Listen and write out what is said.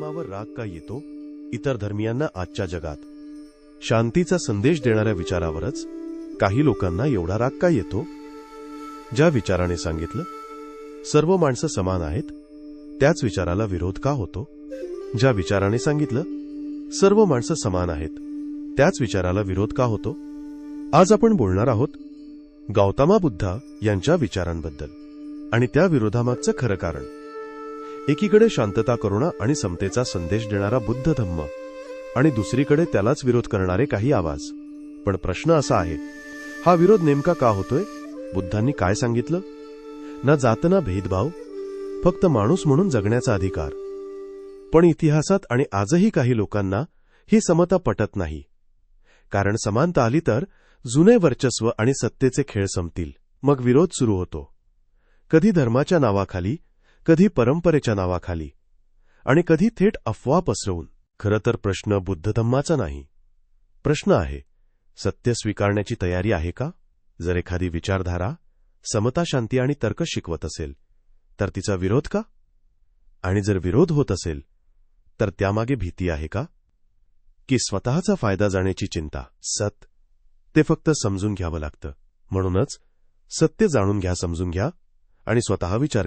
धर्मावर राग का येतो इतर धर्मियांना आजच्या जगात? शांतीचा संदेश देणाऱ्या विचारावरच काही लोकांना एवढा राग का येतो? ज्या विचाराने सांगितलं सर्व माणसं समान आहेत, त्याच विचाराला विरोध का होतो? ज्या विचाराने सांगितलं सर्व माणसं समान आहेत, त्याच विचाराला विरोध का होतो? आज आपण बोलणार आहोत गौतम बुद्ध यांच्या विचारांबद्दल आणि त्या विरोधामागचं खरं कारण. एकीकडे शांतता, करुणा आणि समतेचा संदेश देणारा बुद्ध धम्म आणि दुसरीकडे त्यालाच विरोध करणारे काही आवाज. पण प्रश्न असा आहे, हा विरोध नेमका का होतोय? बुद्धांनी काय सांगितलं? ना जात ना भेदभाव, फक्त माणूस म्हणून जगण्याचा अधिकार. पण इतिहासात आणि आजही काही लोकांना ही समता पटत नाही. कारण समानता आली तर जुने वर्चस्व आणि सत्तेचे खेळ संपतील. मग विरोध सुरू होतो, कधी धर्माच्या नावाखाली, कधी परंपरेच्या नावाखाली आणि कधी थेट अफवा पसरवून. खरं तर प्रश्न बुद्ध धम्माचा नाही. प्रश्न आहे, सत्य स्वीकारण्याची तयारी आहे का? जर एखादी विचारधारा समता, शांती आणि तर्क शिकवत असेल तर तिचा विरोध का? आणि जर विरोध होत असेल तर त्यामागे भीती आहे का? की स्वतःचा फायदा जाण्याची चिंता? ते फक्त समजून घ्यावं लागतं. म्हणूनच सत्य जाणून घ्या, समजून घ्या आणि स्वतः विचार